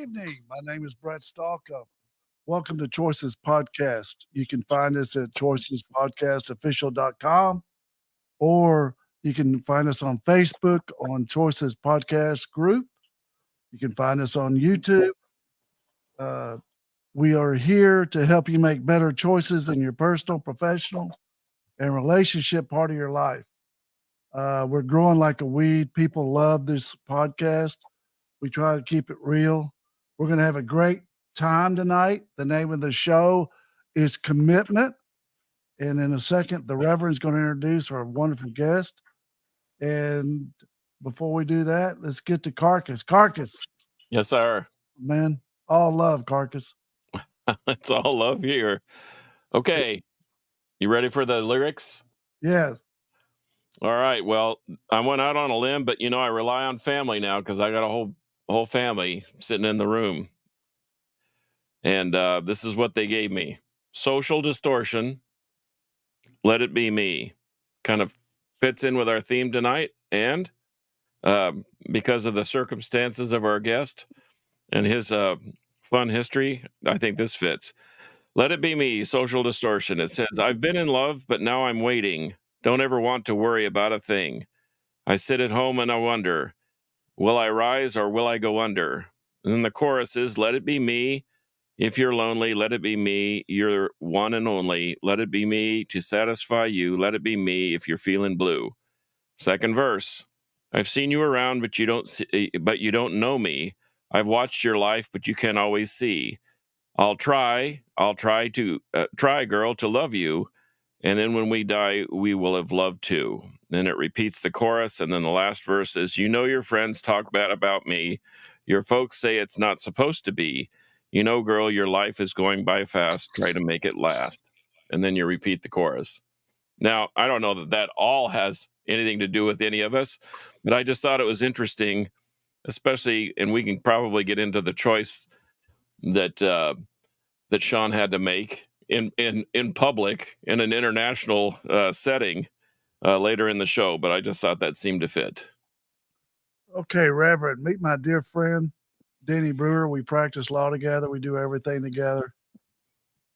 evening. My name is Brett Stalkup. Welcome to Choices Podcast. You can find us at choicespodcastofficial.com, or you can find us on Facebook on Choices Podcast Group. You can find us on YouTube. We are here to help you make better choices in your personal, professional, and relationship part of your life. We're growing like a weed. People love this podcast. We try to keep it real. We're going to have a great time tonight. The name of the show is Commitment. And in a second, the Reverend's going to introduce our wonderful guest. And before we do that, let's get to Carcass. Carcass. Yes, sir. Man, all love, Carcass. It's all love here. Okay. You ready for the lyrics? Yeah. All right. Well, I went out on a limb, but I rely on family now because I got a whole family sitting in the room. And this is what they gave me. Social distortion. Let it be me. Kind of fits in with our theme tonight. And because of the circumstances of our guest and his fun history, I think this fits. Let it be me, social distortion. It says, I've been in love, but now I'm waiting. Don't ever want to worry about a thing. I sit at home and I wonder, will I rise or will I go under? And then the chorus is, let it be me. If you're lonely, let it be me. You're one and only. Let it be me to satisfy you. Let it be me if you're feeling blue. Second verse. I've seen you around, but you don't know me. I've watched your life, but you can't always see. I'll try to try, girl, to love you. And then when we die, we will have loved too. Then it repeats the chorus. And then the last verse is, your friends talk bad about me. Your folks say it's not supposed to be. Girl, your life is going by fast. Try to make it last. And then you repeat the chorus. Now, I don't know that all has anything to do with any of us, but I just thought it was interesting, especially, and we can probably get into the choice that Sean had to make in public in an international setting later in the show. But I just thought that seemed to fit. Okay, Reverend, meet my dear friend, Denny Brewer. We practice law together. We do everything together.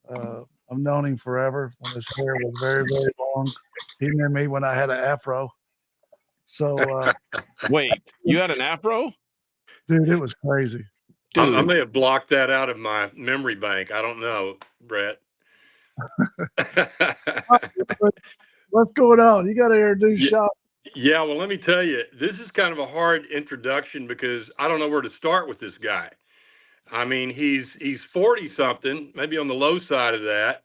I've known him forever when his hair was very, very long. He knew me when I had an afro. So, wait, you had an afro? Dude, it was crazy. Dude. I may have blocked that out of my memory bank. I don't know, Brett. What's going on? You got to introduce Sean. Yeah, well, let me tell you, this is kind of a hard introduction because I don't know where to start with this guy. I mean, he's 40-something, maybe on the low side of that.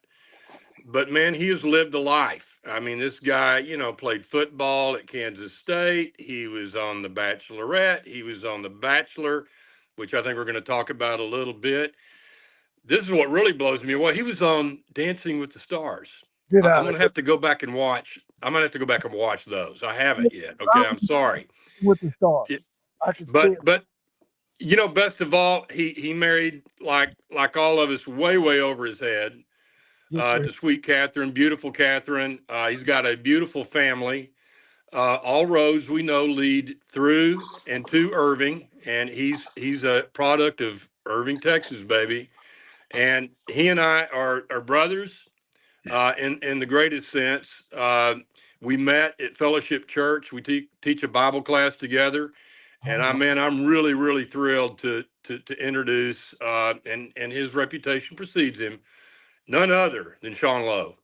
But, man, he has lived a life. I mean, this guy, played football at Kansas State. He was on the Bachelorette. He was on the Bachelor, which I think we're going to talk about a little bit. This is what really blows me away. He was on Dancing with the Stars. I'm going to have to go back and watch. I'm going to have to go back and watch those. I haven't yet. Okay, I'm sorry. With the Stars. I can see it. But best of all, he married like all of us way over his head to sweet Catherine, beautiful Catherine. He's got a beautiful family. All roads we know lead through and to Irving, and he's a product of Irving, Texas, baby. And he and I are brothers in the greatest sense. We met at Fellowship Church. We teach a Bible class together. And I'm really, really thrilled to introduce, and his reputation precedes him, none other than Sean Lowe.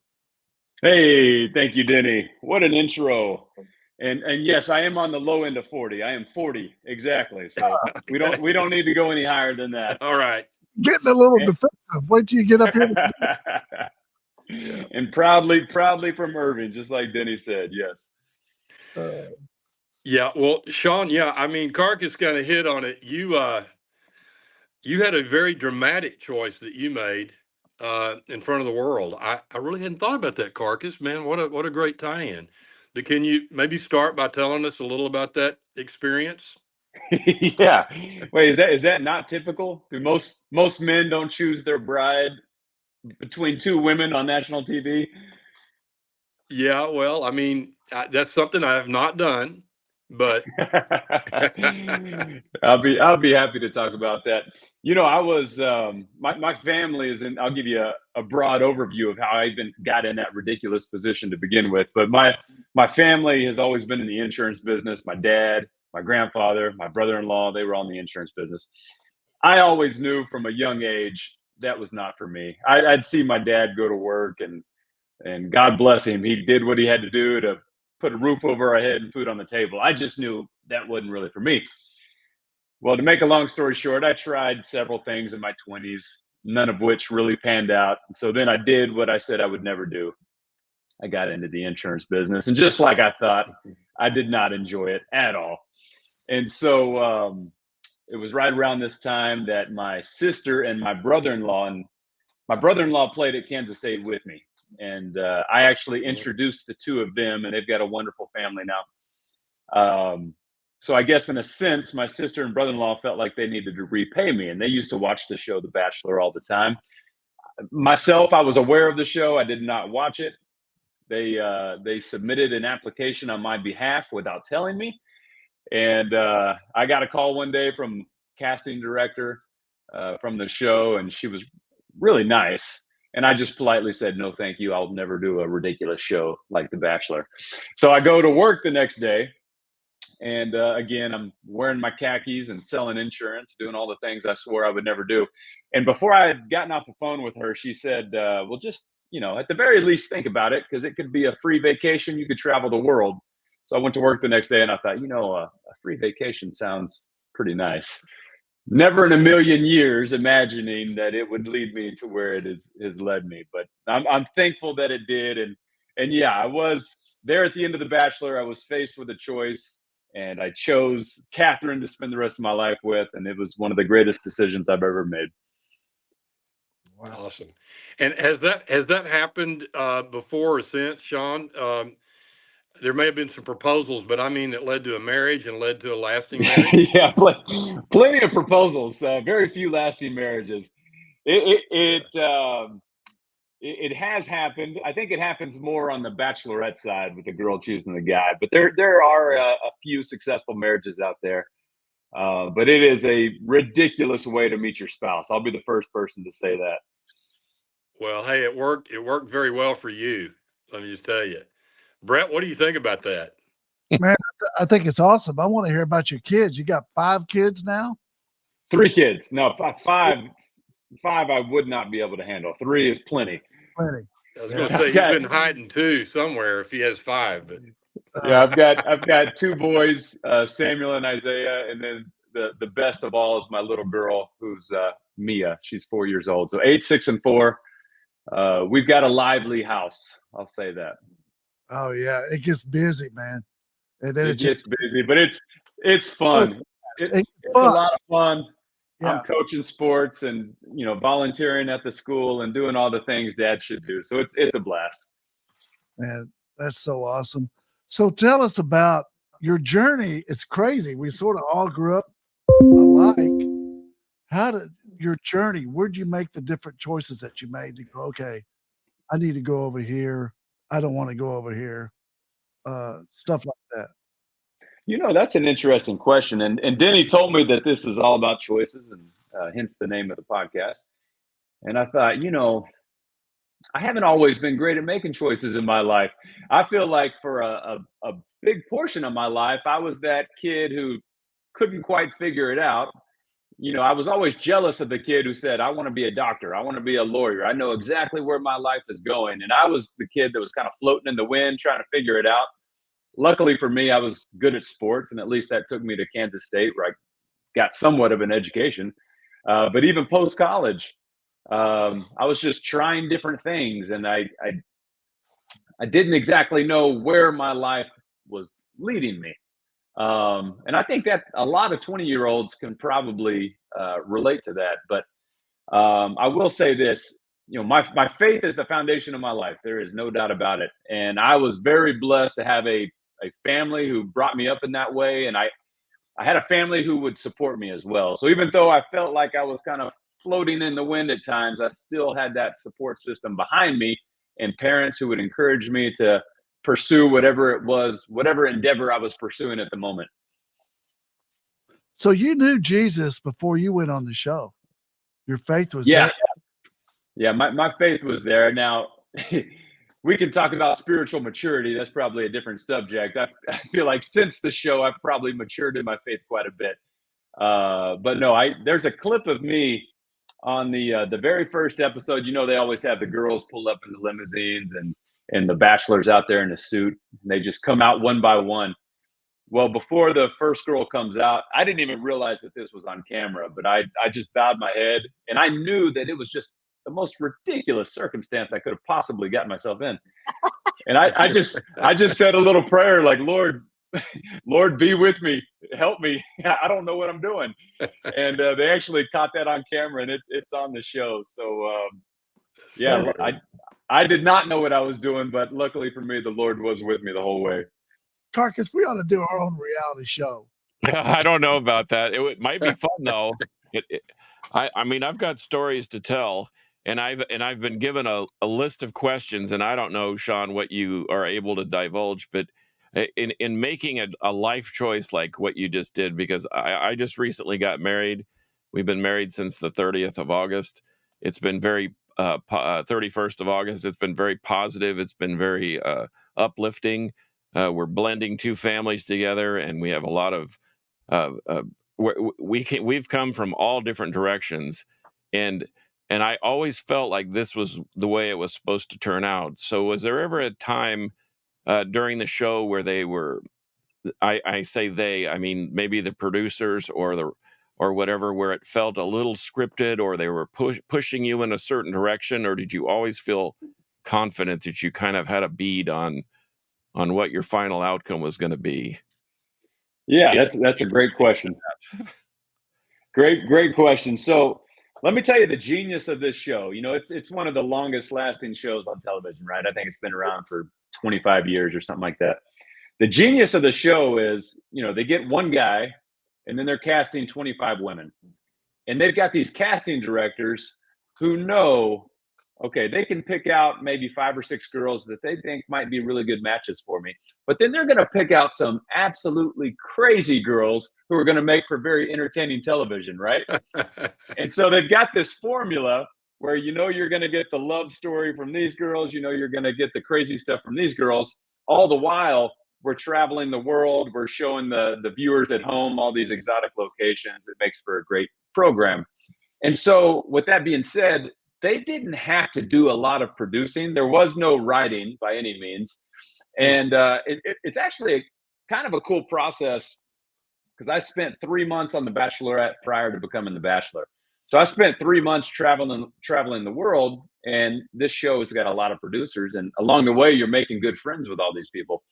Hey, thank you, Denny. What an intro. And yes, I am on the low end of 40. I am 40 exactly. So we don't need to go any higher than that. All right. Getting a little defensive. Wait till you get up here. And proudly from Irving, just like Denny said. Yes. Yeah. Well, Sean. Yeah. I mean, Carcass kind of hit on it. You had a very dramatic choice that you made in front of the world. I really hadn't thought about that, Carcass. Man, what a great tie-in. But can you maybe start by telling us a little about that experience? Yeah. Wait, is that not typical? Most men don't choose their bride between two women on national TV. Yeah, well, I mean, that's something I have not done, but I'll be happy to talk about that. You know, I was my family is in. I'll give you a broad overview of how I even got in that ridiculous position to begin with. But my family has always been in the insurance business. My dad, my grandfather, my brother-in-law, they were all in the insurance business. I always knew from a young age that was not for me. I'd see my dad go to work, and God bless him, he did what he had to do to put a roof over our head and food on the table. I just knew that wasn't really for me. Well, to make a long story short, I tried several things in my 20s, none of which really panned out. So then I did what I said I would never do. I got into the insurance business, and just like I thought, I did not enjoy it at all. And so it was right around this time that my sister and my brother-in-law played at Kansas State with me. And I actually introduced the two of them, and they've got a wonderful family now. So I guess in a sense, my sister and brother-in-law felt like they needed to repay me, and they used to watch the show The Bachelor all the time. Myself, I was aware of the show. I did not watch it. They submitted an application on my behalf without telling me. And I got a call one day from casting director from the show, and she was really nice. And I just politely said, no, thank you. I'll never do a ridiculous show like The Bachelor. So I go to work the next day. And again, I'm wearing my khakis and selling insurance, doing all the things I swore I would never do. And before I had gotten off the phone with her, she said, well, just, at the very least, think about it, because it could be a free vacation. You could travel the world. So I went to work the next day, and I thought, a free vacation sounds pretty nice. Never in a million years imagining that it would lead me to where it has led me. But I'm thankful that it did. And yeah, I was there at the end of The Bachelor. I was faced with a choice, and I chose Catherine to spend the rest of my life with. And it was one of the greatest decisions I've ever made. Wow. Awesome. And has that happened before or since, Sean? There may have been some proposals, but I mean, that led to a marriage and led to a lasting marriage. Yeah, plenty of proposals, very few lasting marriages. It has happened. I think it happens more on the Bachelorette side with the girl choosing the guy, but there are a few successful marriages out there. But it is a ridiculous way to meet your spouse. I'll be the first person to say that. Well, hey, it worked. It worked very well for you. Let me just tell you. Brett, what do you think about that? Man, I think it's awesome. I want to hear about your kids. You got 5 kids now? 3 kids. No, five I would not be able to handle. 3 is plenty. Plenty. I was going to say he's been hiding 2 somewhere if he has 5. But yeah, I've got 2 boys, Samuel and Isaiah, and then the best of all is my little girl, who's Mia. She's 4 years old. So 8, 6, and 4. We've got a lively house. I'll say that. Oh yeah, it gets busy, man. And then it gets busy, but it's fun. It's a lot of fun. Yeah. I'm coaching sports and volunteering at the school and doing all the things Dad should do. So it's a blast. Man, that's so awesome. So tell us about your journey. It's crazy. We sort of all grew up alike. How did your journey? Where'd you make the different choices that you made to go? Okay, I need to go over here. I don't want to go over here. Stuff like that. That's an interesting question. And Denny told me that this is all about choices, and hence the name of the podcast. And I thought, I haven't always been great at making choices in my life. I feel like for a big portion of my life, I was that kid who couldn't quite figure it out. I was always jealous of the kid who said, I want to be a doctor. I want to be a lawyer. I know exactly where my life is going. And I was the kid that was kind of floating in the wind, trying to figure it out. Luckily for me, I was good at sports, and at least that took me to Kansas State, where I got somewhat of an education. But even post-college, I was just trying different things, and I didn't exactly know where my life was leading me. And I think that a lot of 20-year-olds can probably relate to that. But I will say this, my faith is the foundation of my life. There is no doubt about it. And I was very blessed to have a family who brought me up in that way. And I had a family who would support me as well. So even though I felt like I was kind of floating in the wind at times, I still had that support system behind me, and parents who would encourage me to pursue whatever it was, whatever endeavor I was pursuing at the moment. So you knew Jesus before you went on the show. Your faith was Yeah. there. Yeah, my faith was there. Now, we can talk about spiritual maturity. That's probably a different subject. I feel like since the show, I've probably matured in my faith quite a bit. But no, there's a clip of me on the very first episode. You know, they always have the girls pull up in the limousines and the bachelors out there in a suit. And they just come out one by one. Well, before the first girl comes out, I didn't even realize that this was on camera, but I just bowed my head, and I knew that it was just the most ridiculous circumstance I could have possibly gotten myself in. And I just said a little prayer like, Lord, be with me, help me. I don't know what I'm doing. And they actually caught that on camera, and it's on the show. So yeah, I did not know what I was doing, but luckily for me, the Lord was with me the whole way. Carcass, we ought to do our own reality show. I don't know about that. It might be fun though. I mean, I've got stories to tell, and I've been given a list of questions, and I don't know, Sean, what you are able to divulge, but in making a life choice like what you just did, because I just recently got married. We've been married since the 30th of August. It's been very 31st of August. It's been very positive. It's been very uplifting. We're blending two families together, and we have a lot of we've come from all different directions, and I always felt like this was the way it was supposed to turn out. So was there ever a time during the show where they were, I say they, I mean maybe the producers or whatever, where it felt a little scripted, or they were pushing you in a certain direction, or did you always feel confident that you kind of had a bead on what your final outcome was going to be? Yeah, that's a great question. Great question. So let me tell you the genius of this show. You know, it's one of the longest lasting shows on television, right? I think it's been around for 25 years or something like that. The genius of the show is, you know, they get one guy and then they're casting 25 women. And they've got these casting directors who know, okay, they can pick out maybe 5 or 6 girls that they think might be really good matches for me. But then they're going to pick out some absolutely crazy girls who are going to make for very entertaining television, right? And so they've got this formula where you know you're going to get the love story from these girls, you know you're going to get the crazy stuff from these girls. All the while, we're traveling the world, we're showing the viewers at home all these exotic locations. It makes for a great program. And so with that being said, they didn't have to do a lot of producing. There was no writing by any means. And it's actually kind of a cool process, because I spent 3 months on The Bachelorette prior to becoming The Bachelor. So I spent 3 months traveling the world, and this show has got a lot of producers. And along the way, you're making good friends with all these people.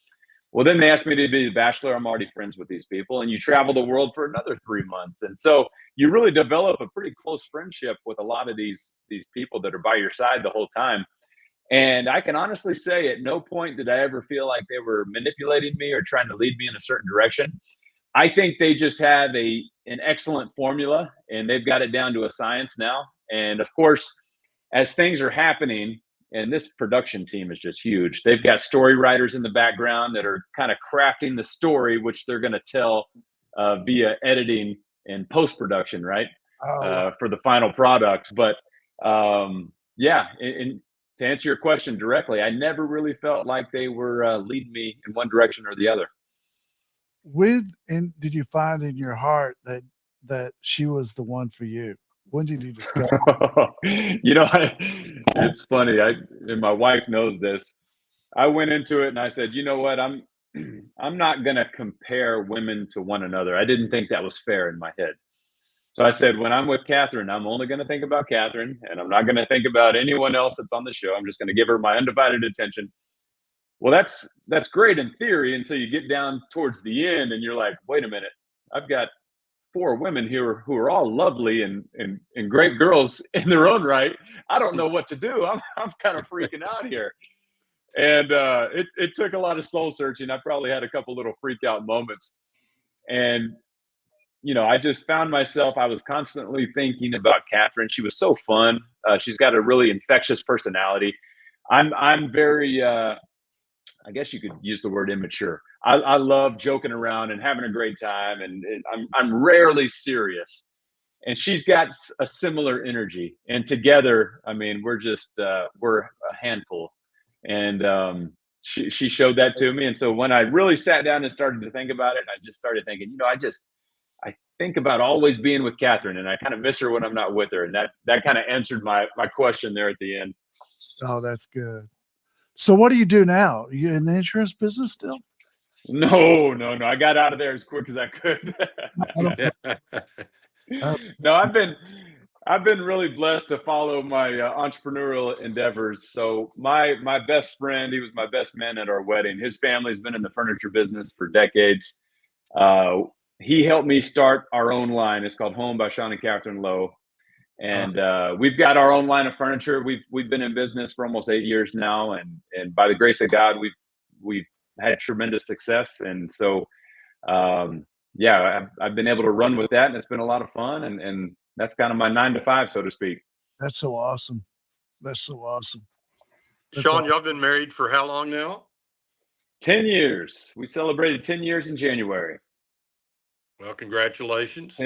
Well, then they asked me to be The Bachelor. I'm already friends with these people, and you travel the world for another 3 months. And so you really develop a pretty close friendship with a lot of these people that are by your side the whole time. And I can honestly say at no point did I ever feel like they were manipulating me or trying to lead me in a certain direction. I think they just have an excellent formula, and they've got it down to a science now. And of course, as things are happening, and this production team is just huge. They've got story writers in the background that are kind of crafting the story, which they're going to tell via editing and post-production, right? For the final product. But yeah, and to answer your question directly, I never really felt like they were leading me in one direction or the other. When did you find in your heart that she was the one for you? When did you discover? You know, it's funny. And my wife knows this. I went into it and I said, you know what? I'm not going to compare women to one another. I didn't think that was fair in my head. So I said, when I'm with Catherine, I'm only going to think about Catherine, and I'm not going to think about anyone else that's on the show. I'm just going to give her my undivided attention. Well, that's great in theory until you get down towards the end and you're like, wait a minute, I've got 4 women here who are all lovely and great girls in their own right. I don't know what to do. I'm kind of freaking out here. And it took a lot of soul searching. I probably had a couple little freak out moments. And, you know, I just found myself, I was constantly thinking about Catherine. She was so fun. She's got a really infectious personality. I'm very I guess you could use the word immature. I love joking around and having a great time, and I'm rarely serious. And she's got a similar energy, and together, I mean, we're just we're a handful. And she showed that to me. And so when I really sat down and started to think about it, I just started thinking, I think about always being with Catherine, and I kind of miss her when I'm not with her. And that kind of answered my question there at the end. Oh, that's good. So what do you do now? Are you in the insurance business still? No. I got out of there as quick as I could. No, I've been really blessed to follow my entrepreneurial endeavors. So my best friend, he was my best man at our wedding. His family's been in the furniture business for decades. He helped me start our own line. It's called Home by Sean and Catherine Lowe. And we've got our own line of furniture. We've been in business for almost 8 years now, and by the grace of God, we've had tremendous success. And so, I've been able to run with that, and it's been a lot of fun. And that's kind of my 9 to 5, so to speak. That's so awesome. That's so awesome. That's Sean, awesome. y'all been married for how long now? 10 years. We celebrated 10 years in January. Well, congratulations.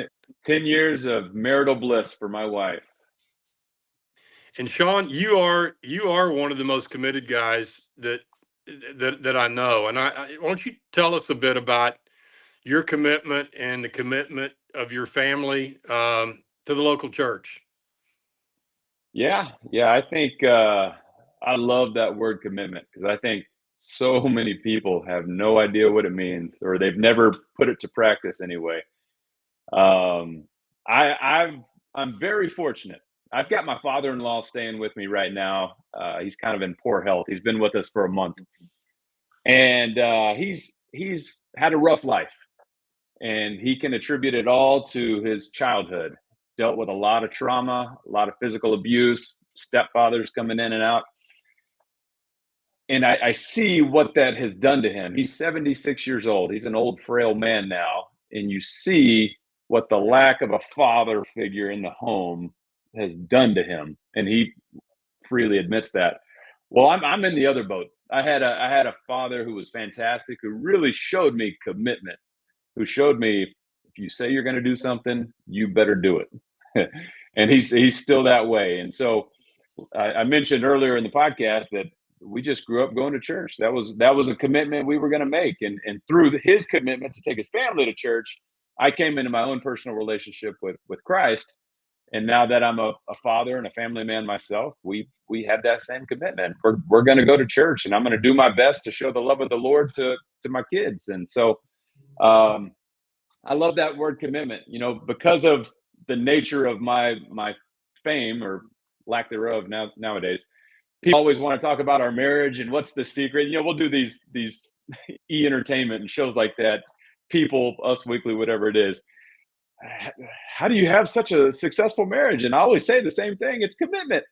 10 years of marital bliss for my wife. And Sean, you are one of the most committed guys that I know. And I why don't you tell us a bit about your commitment and the commitment of your family to the local church? Yeah. I think I love that word commitment, because I think so many people have no idea what it means, or they've never put it to practice anyway. I'm very fortunate. I've got my father-in-law staying with me right now. He's kind of in poor health. He's been with us for a month, and he's had a rough life, and he can attribute it all to his childhood. Dealt with a lot of trauma, a lot of physical abuse, stepfathers coming in and out. And I see what that has done to him. He's 76 years old. He's an old, frail man now. And you see what the lack of a father figure in the home has done to him. And he freely admits that. Well, I'm in the other boat. I had a father who was fantastic, who really showed me commitment, who showed me, if you say you're going to do something, you better do it. And he's still that way. And so I mentioned earlier in the podcast that we just grew up going to church. That was a commitment we were going to make. And through his commitment to take his family to church, I came into my own personal relationship with Christ. And now that I'm a father and a family man myself, we have that same commitment. We're going to go to church, and I'm going to do my best to show the love of the Lord to my kids. And so I love that word commitment, because of the nature of my fame, or lack thereof nowadays. People always want to talk about our marriage and what's the secret. We'll do these e-entertainment and shows like that, People, Us Weekly, whatever it is. How do you have such a successful marriage? And I always say the same thing. It's commitment.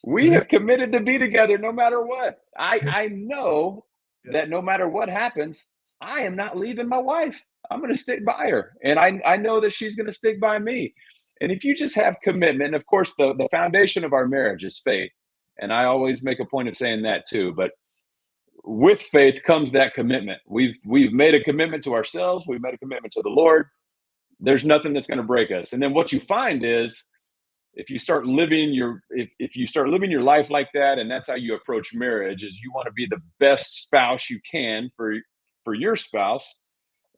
We have committed to be together no matter what. I know that no matter what happens, I am not leaving my wife. I'm going to stick by her. And I know that she's going to stick by me. And if you just have commitment, and of course, the foundation of our marriage is faith. And I always make a point of saying that too. But with faith comes that commitment. We've made a commitment to ourselves. We've made a commitment to the Lord. There's nothing that's going to break us. And then what you find is, if you start living your life like that, and that's how you approach marriage, is you want to be the best spouse you can for your spouse.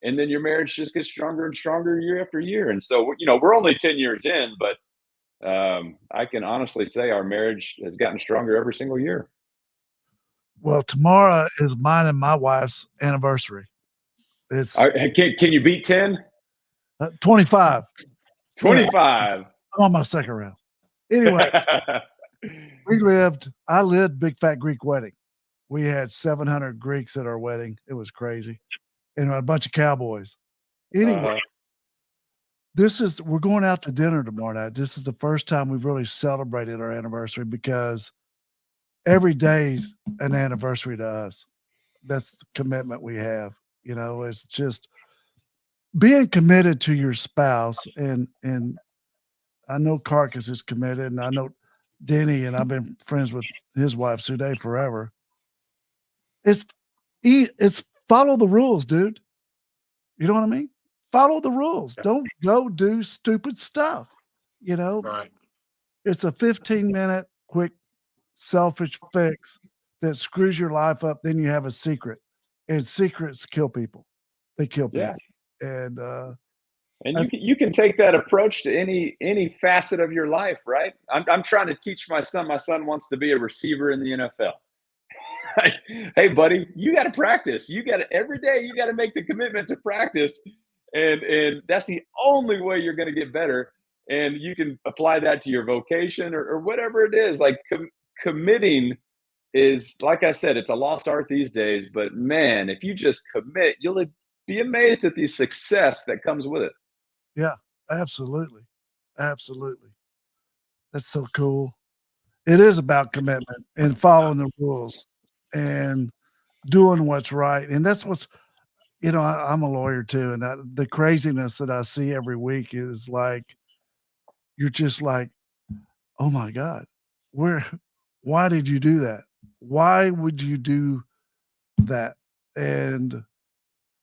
And then your marriage just gets stronger and stronger year after year. And so, we're only 10 years in, but I can honestly say our marriage has gotten stronger every single year. Well, tomorrow is mine and my wife's anniversary. It's can you beat 10? 25. 25. I'm on my second round. Anyway, I lived Big Fat Greek Wedding. We had 700 Greeks at our wedding. It was crazy. And a bunch of cowboys. Anyway, we're going out to dinner tomorrow night. This is the first time we've really celebrated our anniversary, because every day's an anniversary to us. That's the commitment we have. It's just being committed to your spouse. And I know Carcass is committed, and I know Denny, and I've been friends with his wife, Sude, forever. It's It's follow the rules, dude. You know what I mean? Follow the rules. Don't go do stupid stuff. You know, Right. it's a 15-minute quick selfish fix that screws your life up. Then you have a secret, and secrets kill people. They kill people. Yeah. And And you can take that approach to any facet of your life, right? I'm trying to teach my son. My son wants to be a receiver in the NFL. Hey, buddy, you got to practice. You got to every day. You got to make the commitment to practice, and that's the only way you're going to get better. And you can apply that to your vocation or whatever it is. Like committing is, like I said, it's a lost art these days. But man, if you just commit, you'll be amazed at the success that comes with it. yeah, absolutely. Absolutely. That's so cool. It is about commitment and following the rules and doing what's right. And that's what's, I'm a lawyer too. And the craziness that I see every week is like, you're just like, oh my God, why did you do that? Why would you do that? And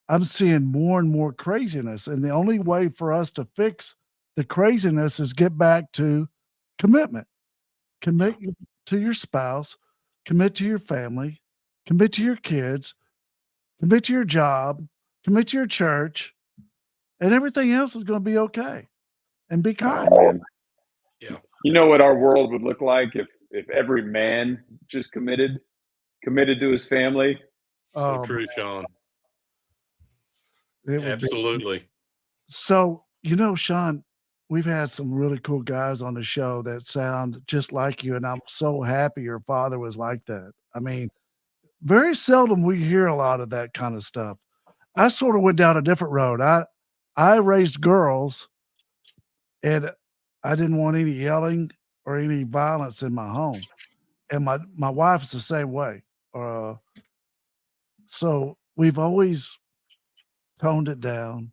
I'm seeing more and more craziness. And the only way for us to fix the craziness is get back to commitment. Commit to your spouse, commit to your family, commit to your kids, commit to your job, commit to your church, and everything else is going to be okay. And be kind. Oh, man. Yeah. You know what our world would look like if every man just committed to his family? So true, Sean. Absolutely. So, Sean, we've had some really cool guys on the show that sound just like you, and I'm so happy your father was like that. I mean, very seldom we hear a lot of that kind of stuff. I sort of went down a different road. I raised girls, and I didn't want any yelling or any violence in my home. And my wife's the same way. So we've always toned it down,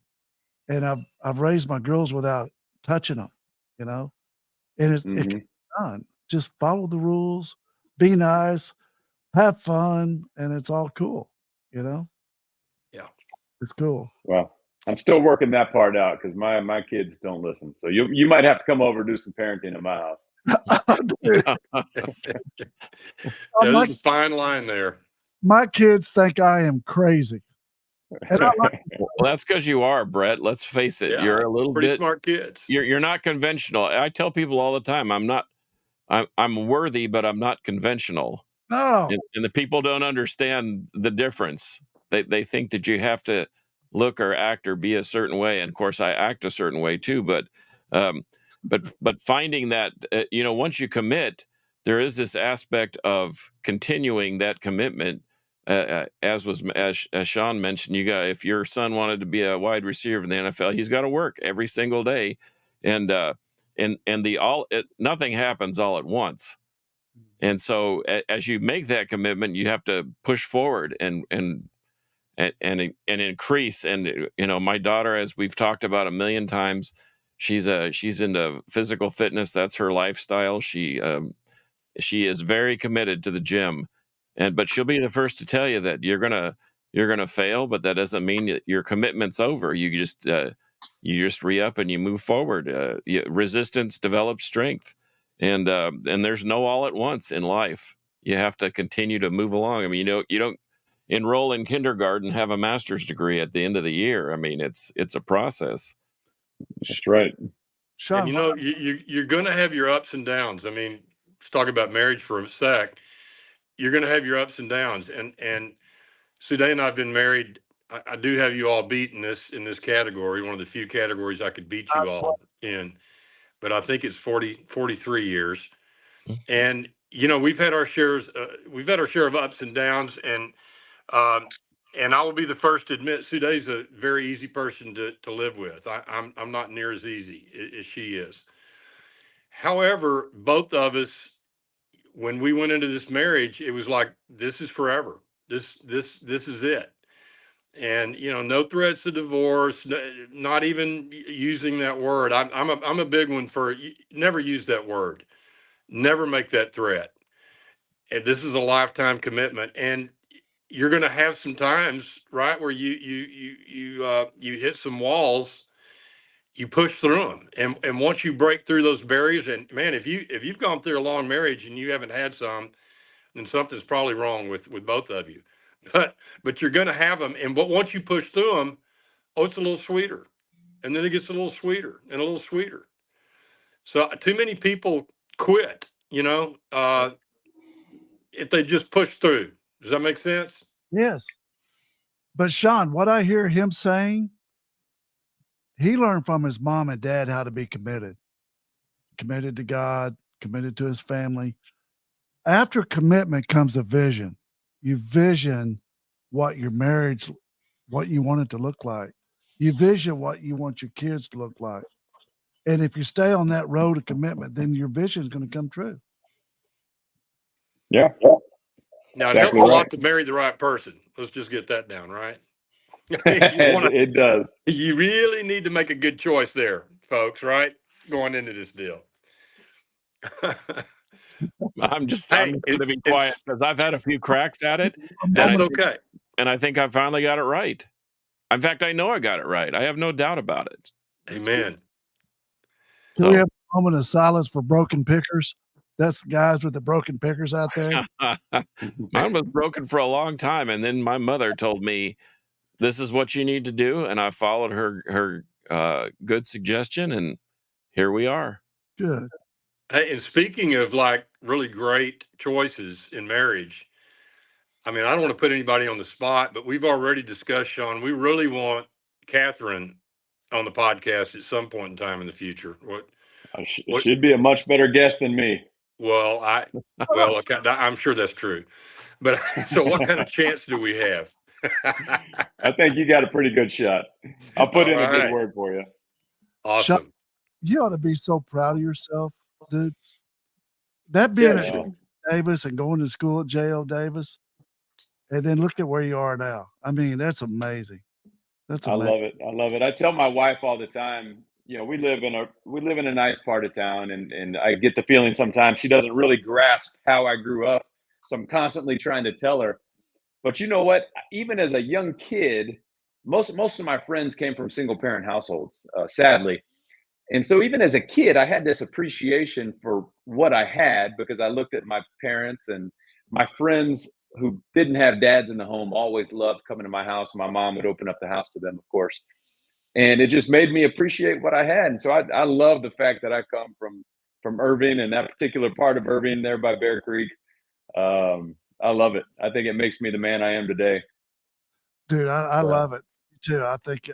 and I've raised my girls without touching them, and it can be done. Just follow the rules, be nice, have fun, and it's all cool, Yeah. It's cool. Well, I'm still working that part out because my kids don't listen. So you might have to come over and do some parenting at my house. There's a fine line there. My kids think I am crazy. And well, that's because you are, Brett. Let's face it. Yeah, you're a little pretty bit smart kids. You're not conventional. I tell people all the time, I'm worthy, but I'm not conventional. No. And the people don't understand the difference. They think that you have to look or act or be a certain way. And of course, I act a certain way too. But finding that once you commit, there is this aspect of continuing that commitment. As Sean mentioned, if your son wanted to be a wide receiver in the NFL, he's got to work every single day, and nothing happens all at once. And so as you make that commitment, you have to push forward and increase. And my daughter, as we've talked about a million times, she's into physical fitness. That's her lifestyle. She is very committed to the gym, but she'll be the first to tell you that you're gonna fail, but that doesn't mean that your commitment's over. You just re-up and you move forward. Resistance develops strength, and there's no all at once in life. You have to continue to move along. I mean, you don't enroll in kindergarten, have a master's degree at the end of the year. I mean, it's a process. That's right. Sean, and you're going to have your ups and downs. I mean, let's talk about marriage for a sec. You're going to have your ups and downs, and Suday and I've been married. I do have you all beat in this category, one of the few categories I could beat you all in, but I think it's 43 years. And we've had our share of ups and downs, and I will be the first to admit Suday's a very easy person to live with. I'm not near as easy as she is. However, both of us, when we went into this marriage, it was like, this is forever. This is it. And no threats of divorce, not even using that word. I'm a big one for never use that word. Never make that threat. And this is a lifetime commitment. And you're going to have some times, right, where you hit some walls. You push through them, and once you break through those barriers, and man, if you've gone through a long marriage and you haven't had some, then something's probably wrong with both of you. But you're going to have them, and but once you push through them, oh, it's a little sweeter, and then it gets a little sweeter and a little sweeter. So too many people quit, if they just push through. Does that make sense? Yes. But Sean, what I hear him saying, he learned from his mom and dad how to be committed to God, committed to his family. After commitment comes a vision. You vision what your marriage, what you want it to look like. You vision what you want your kids to look like. And if you stay on that road of commitment, then your vision is going to come true. Yeah. Now, it Exactly helps a right. lot to marry the right person. Let's just get that down, right? It does. You really need to make a good choice there, folks, right? Going into this deal. I'm just Hey, going to be quiet because I've had a few cracks at it, that's okay. and I think I finally got it right. In fact, I know I got it right. I have no doubt about it. Amen. Can we have a moment of silence for broken pickers? That's the guys with the broken pickers out there. Mine was broken for a long time, and then my mother told me, "This is what you need to do," and I followed her good suggestion, and here we are. Good. Hey, and speaking of like really great choices in marriage, I mean, I don't want to put anybody on the spot, but we've already discussed, Sean, we really want Catherine on the podcast at some point in time in the future. What She'd be a much better guest than me. Well, okay, I'm sure that's true. But so what kind of chance do we have? I think you got a pretty good shot. I'll put in a good right. word for you. Awesome. Sean, you ought to be so proud of yourself, dude. That being at Davis and going to school at J.O. Davis, and then look at where you are now. I mean, that's amazing. That's amazing. I love it. I love it. I tell my wife all the time, we live in a nice part of town, and I get the feeling sometimes she doesn't really grasp how I grew up. So I'm constantly trying to tell her. But you know what? Even as a young kid, most of my friends came from single parent households, sadly. And so even as a kid, I had this appreciation for what I had because I looked at my parents, and my friends who didn't have dads in the home always loved coming to my house. My mom would open up the house to them, of course. And it just made me appreciate what I had. And so I love the fact that I come from Irving, and that particular part of Irving there by Bear Creek. I love it. I think it makes me the man I am today. Dude, I love it too. I think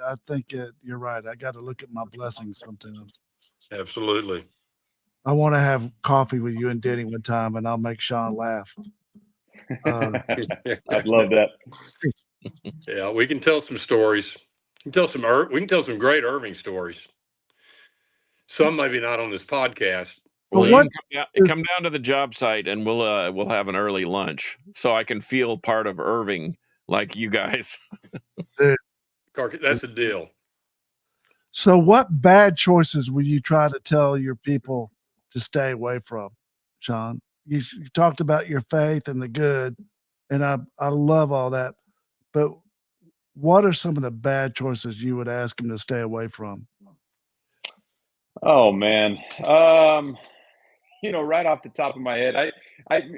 you're right. I got to look at my blessings sometimes. Absolutely. I want to have coffee with you and Denny one time, and I'll make Sean laugh. I'd love that. Yeah, we can tell some stories. We can tell some great Irving stories. Some maybe not on this podcast. Well, you can come down to the job site, and we'll have an early lunch, so I can feel part of Irving like you guys. That's a deal. So, what bad choices will you try to tell your people to stay away from, Sean? You talked about your faith and the good, and I love all that. But what are some of the bad choices you would ask them to stay away from? Oh man. Right off the top of my head,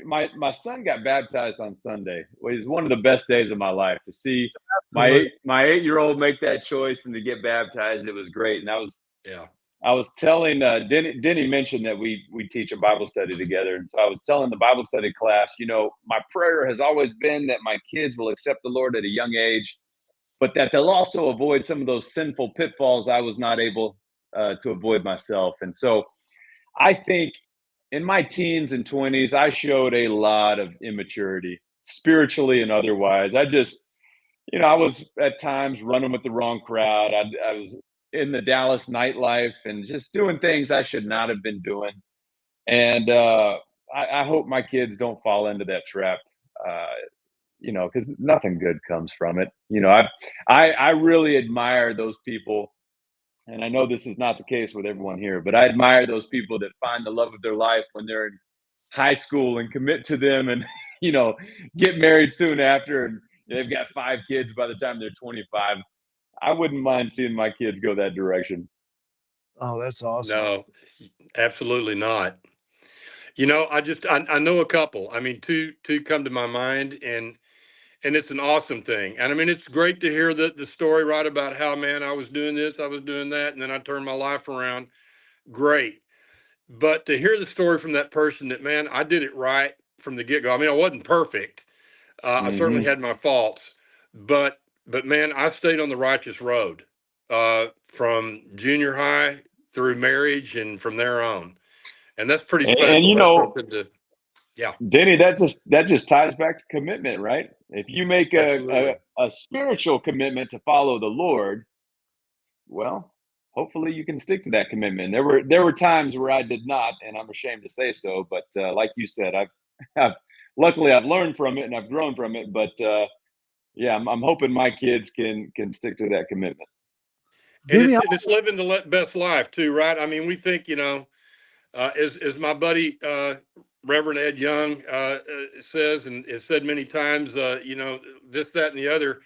my son got baptized on Sunday. It was one of the best days of my life to see my 8-year-old make that choice and to get baptized. It was great. And I was telling Denny mentioned that we teach a Bible study together. And so I was telling the Bible study class, my prayer has always been that my kids will accept the Lord at a young age, but that they'll also avoid some of those sinful pitfalls I was not able to avoid myself. And so I think in my teens and 20s, I showed a lot of immaturity, spiritually and otherwise. I just, I was at times running with the wrong crowd. I was in the Dallas nightlife and just doing things I should not have been doing. And I hope my kids don't fall into that trap, because nothing good comes from it. I really admire those people. And I know this is not the case with everyone here, but I admire those people that find the love of their life when they're in high school and commit to them and, get married soon after, and they've got 5 kids by the time they're 25. I wouldn't mind seeing my kids go that direction. Oh, that's awesome. No, absolutely not. I know a couple. I mean, two come to my mind, and it's an awesome thing. And I mean, it's great to hear the story, right, about how, man, I was doing this, I was doing that, and then I turned my life around. Great. But to hear the story from that person that, man, I did it right from the get go. I mean, I wasn't perfect. I certainly Mm-hmm. had my faults, but man, I stayed on the righteous road from junior high through marriage and from there on. And that's pretty And special. That's something to, yeah, Denny, that just ties back to commitment, right? If you make absolutely. a spiritual commitment to follow the Lord, well, hopefully you can stick to that commitment. There were times where I did not, and I'm ashamed to say so. But like you said, I've luckily I've learned from it and I've grown from it. But yeah, I'm hoping my kids can stick to that commitment. And Denny, it's living the best life too, right? I mean, we think, as my buddy Reverend Ed Young says, and has said many times, this, that, and the other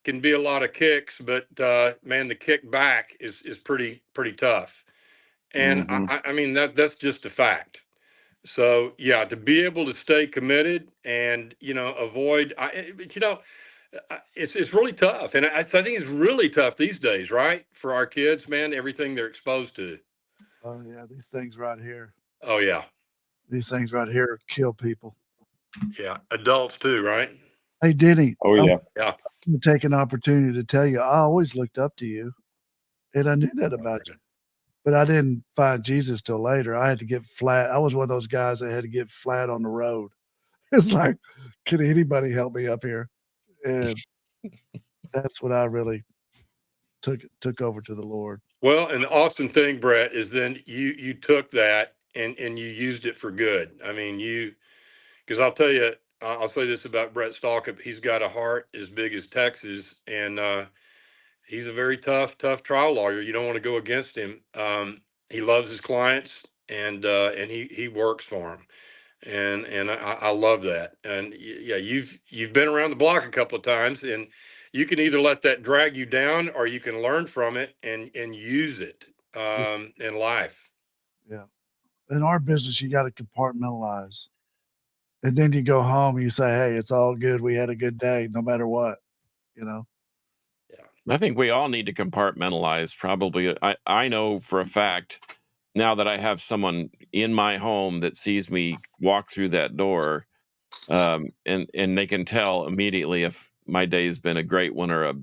can be a lot of kicks, but man, the kick back is pretty tough. And Mm-hmm. I mean that's just a fact. So yeah, to be able to stay committed and avoid, it's really tough, and I think it's really tough these days, right, for our kids, man, everything they're exposed to. oh yeah, these things right here. Oh yeah, These things right here kill people. yeah, adults too, right? Hey, Denny, Oh I'm yeah. Yeah. going to take an opportunity to tell you, I always looked up to you, and I knew that about you. But I didn't find Jesus till later. I had to get flat. I was one of those guys that had to get flat on the road. It's like, can anybody help me up here? And that's when I really took over to the Lord. Well, and the awesome thing, Brett, is then you took that and you used it for good. I mean, because I'll tell you, I'll say this about Brett Stalkup. He's got a heart as big as Texas, and he's a very tough trial lawyer. You don't want to go against him. He loves his clients, and he works for them, and I love that. And yeah, you've been around the block a couple of times, and you can either let that drag you down, or you can learn from it and use it in life. Yeah. In our business, you got to compartmentalize. And then you go home and you say, hey, it's all good. We had a good day, no matter what, you know? I think we all need to compartmentalize. Probably, I know for a fact now that I have someone in my home that sees me walk through that door, and they can tell immediately if my day's been a great one or a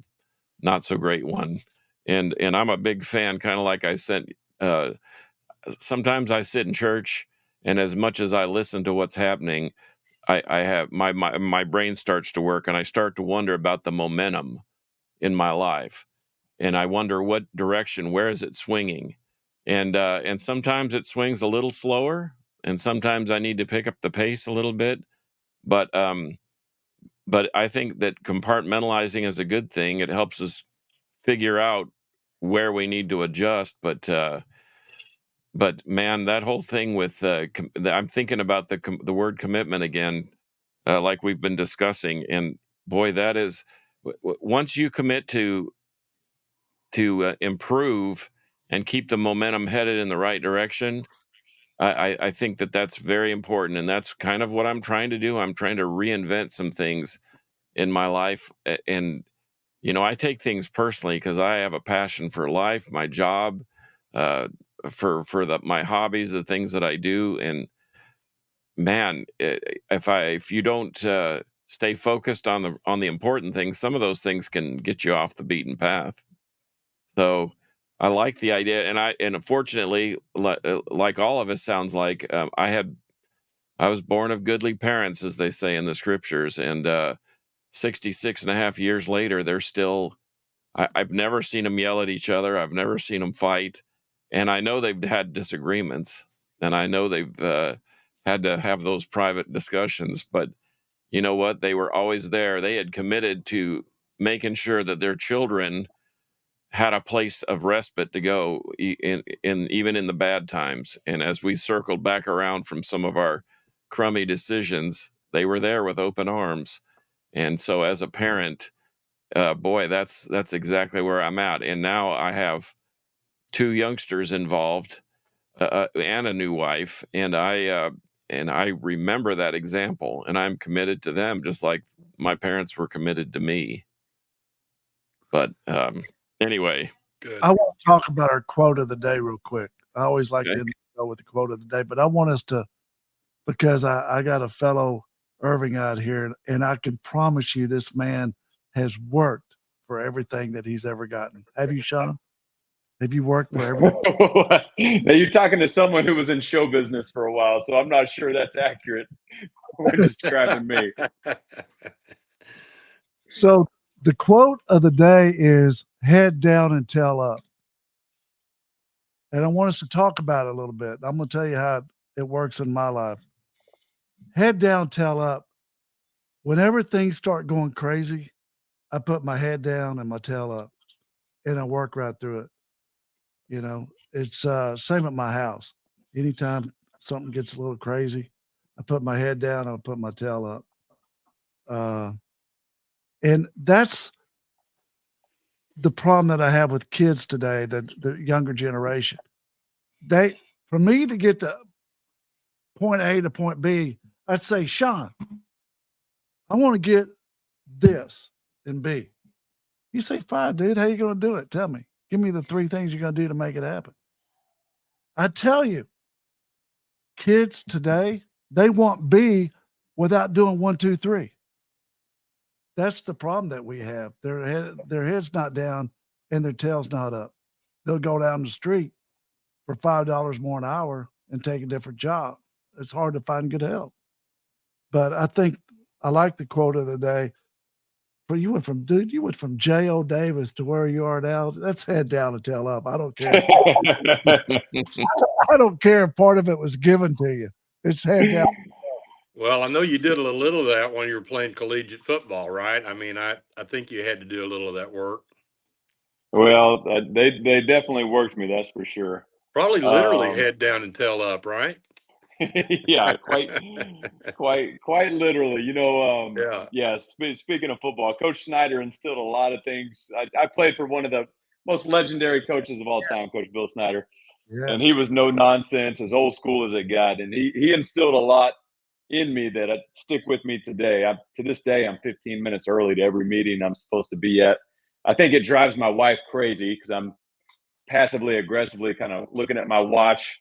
not so great one. And I'm a big fan, kind of like I said. Sometimes I sit in church, and as much as I listen to what's happening, I have my brain starts to work, and I start to wonder about the momentum in my life, and I wonder what direction, where is it swinging, and sometimes it swings a little slower, and sometimes I need to pick up the pace a little bit, but I think that compartmentalizing is a good thing. It helps us figure out where we need to adjust, but man, that whole thing with I'm thinking about the word commitment again, like we've been discussing, and boy, that is once you commit to improve and keep the momentum headed in the right direction. I think that that's very important, and that's kind of what I'm trying to do. I'm trying to reinvent some things in my life, and I take things personally because I have a passion for life, my job, uh, for my hobbies, the things that I do, and man, if you don't stay focused on the important things, some of those things can get you off the beaten path. So I like the idea, and unfortunately, like all of us, sounds like I was born of goodly parents, as they say in the scriptures, and 66 and a half years later, they're still. I've never seen them yell at each other. I've never seen them fight, and I know they've had disagreements, and I know they've had to have those private discussions. But you know what? They were always there. They had committed to making sure that their children had a place of respite to go in even in the bad times. And as we circled back around from some of our crummy decisions, they were there with open arms. And so as a parent, boy, that's exactly where I'm at. And now I have 2 youngsters involved and a new wife, and I remember that example, and I'm committed to them just like my parents were committed to me. But anyway, Good. I want to talk about our quote of the day real quick. I always like Okay. to go with the quote of the day, but I want us to, because I got a fellow Irving out here, and I can promise you this man has worked for everything that he's ever gotten. Have you, Sean? Have you worked for everything? Now you're talking to someone who was in show business for a while, so I'm not sure that's accurate when describing me. So the quote of the day is head down and tail up. And I want us to talk about it a little bit. I'm going to tell you how it works in my life. Head down, tail up. Whenever things start going crazy, I put my head down and my tail up, and I work right through it. You know, it's same at my house. Anytime something gets a little crazy, I put my head down, I put my tail up. And that's the problem that I have with kids today, the younger generation. For me to get to point A to point B, I'd say, Sean, I want to get this in B. You say, fine, dude, how you going to do it? Tell me. Give me the 3 things you're going to do to make it happen. I tell you, kids today, they want B without doing 1, 2, 3. That's the problem that we have. Their head's not down and their tail's not up. They'll go down the street for $5 more an hour and take a different job. It's hard to find good help. But I think I like the quote of the day. But you went from J.O. Davis to where you are now. That's head down and tail up. I don't care. I don't care if part of it was given to you. It's head down. Well, I know you did a little of that when you were playing collegiate football, right? I mean, I think you had to do a little of that work. Well, they definitely worked me, that's for sure. Probably literally head down and tail up, right? Yeah, quite literally. You know, Yeah. Speaking of football, Coach Snyder instilled a lot of things. I played for one of the most legendary coaches of all time, Coach Bill Snyder, and he was no nonsense, as old school as it got, and he instilled a lot in me that stick with me today. To this day, I'm 15 minutes early to every meeting I'm supposed to be at. I think it drives my wife crazy because I'm passively aggressively kind of looking at my watch.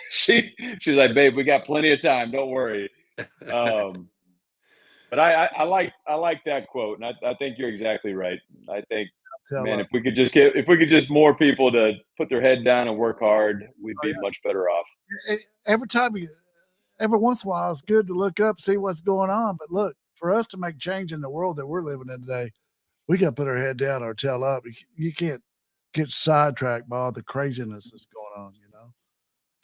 She's like, babe, we got plenty of time. Don't worry. But I like that quote, and I think you're exactly right. I think, man, if we could just more people to put their head down and work hard, we'd be much better off. Every once in a while, it's good to look up, see what's going on. But look, for us to make change in the world that we're living in today, we got to put our head down or tail up. You can't get sidetracked by all the craziness that's going on, you know.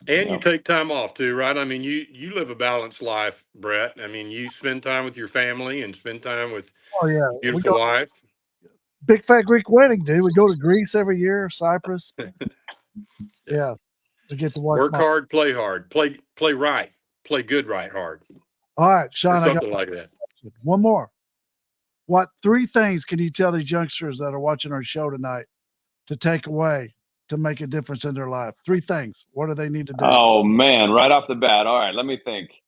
And you take time off too, right? I mean, you live a balanced life, Brett. I mean, you spend time with your family and spend time with your beautiful wife. Big fat Greek wedding, dude. We go to Greece every year, Cyprus. Yeah. We get to watch. Work hard, play hard, play right, play good, right, hard. All right, Sean, something like that. One more. What 3 things can you tell these youngsters that are watching our show tonight to take away to make a difference in their life? 3 things. What do they need to do? Oh man, right off the bat. All right, let me think.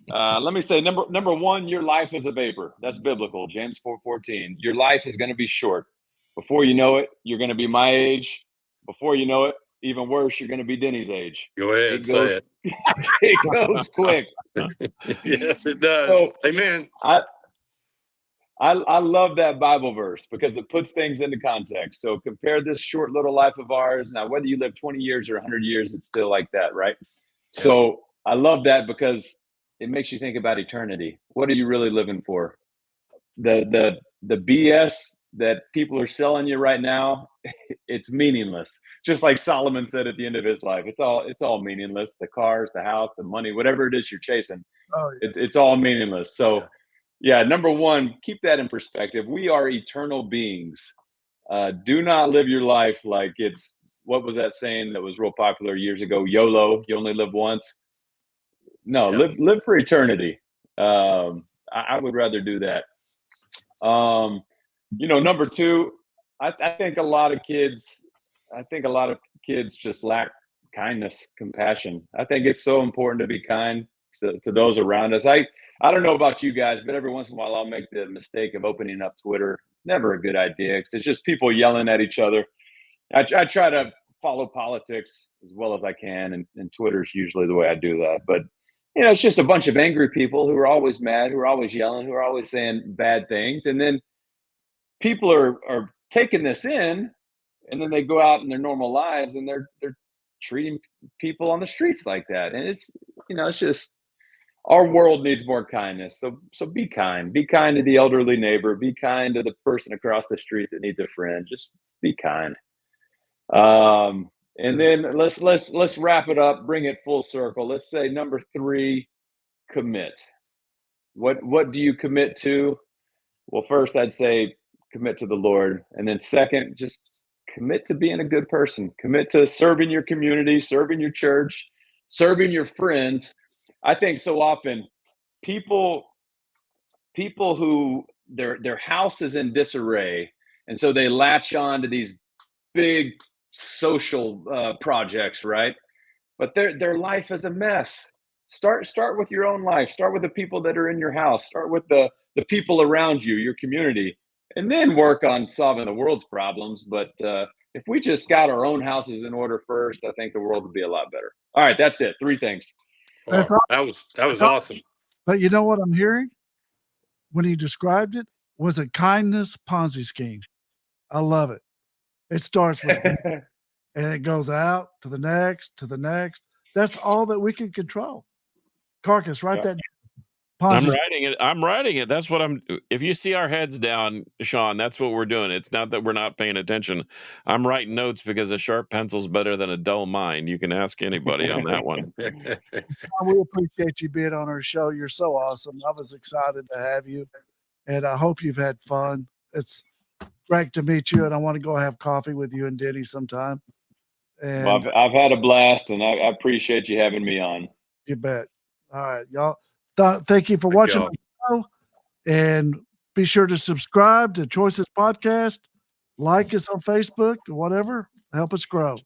Let me say number 1, your life is a vapor. That's biblical. James 4:14. Your life is going to be short. Before you know it, you're going to be my age. Before you know it, even worse, you're going to be Denny's age. Go ahead, say it. It goes quick. Yes, it does. So, amen. I love that Bible verse because it puts things into context. So compare this short little life of ours. Now, whether you live 20 years or 100 years, it's still like that, right? Yeah. So I love that because it makes you think about eternity. What are you really living for? The BS that people are selling you right now, it's meaningless. Just like Solomon said at the end of his life, it's all meaningless. The cars, the house, the money, whatever it is you're chasing, it's all meaningless. So yeah, number 1, keep that in perspective. We are eternal beings. Do not live your life like it's, what was that saying that was real popular years ago? YOLO, you only live once. No, live for eternity. I would rather do that. Number two, I think a lot of kids just lack kindness, compassion. I think it's so important to be kind to those around us. I don't know about you guys, but every once in a while I'll make the mistake of opening up Twitter. It's never a good idea because it's just people yelling at each other. I try to follow politics as well as I can, and Twitter's usually the way I do that. But it's just a bunch of angry people who are always mad, who are always yelling, who are always saying bad things, and then people are taking this in, and then they go out in their normal lives and they're treating people on the streets like that. And it's just, our world needs more kindness. So be kind to the elderly neighbor, be kind to the person across the street that needs a friend. Just be kind. And then let's wrap it up, bring it full circle. Let's say number 3, commit. What do you commit to? Well, first I'd say commit to the Lord. And then second, just commit to being a good person. Commit to serving your community, serving your church, serving your friends. I think so often people who their house is in disarray, and so they latch on to these big social projects, right? But their life is a mess. Start with your own life. Start with the people that are in your house. Start with the people around you, your community, and then work on solving the world's problems. But if we just got our own houses in order first, I think the world would be a lot better. All right, that's it. 3 things. Oh, that was awesome. But you know what I'm hearing when he described it was a kindness Ponzi scheme. I love it. It starts with and it goes out to the next, to the next. That's all that we can control. Carcass, write that down. Ponzi. I'm writing it. That's what if you see our heads down, Sean, that's what we're doing. It's not that we're not paying attention. I'm writing notes because a sharp pencil's better than a dull mind. You can ask anybody on that one. We appreciate you being on our show. You're so awesome. I was excited to have you, and I hope you've had fun. It's great to meet you, and I want to go have coffee with you and Denny sometime. And well, I've had a blast, and I appreciate you having me on. You bet. All right, y'all. Thank you for watching the show, and be sure to subscribe to Choices Podcast, like us on Facebook, whatever. Help us grow.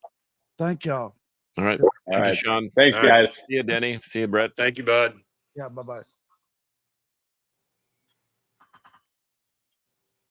Thank y'all. All right. Thank you, Sean. Thanks, guys. See you, Denny. See you, Brett. Thank you, bud. Yeah, bye-bye.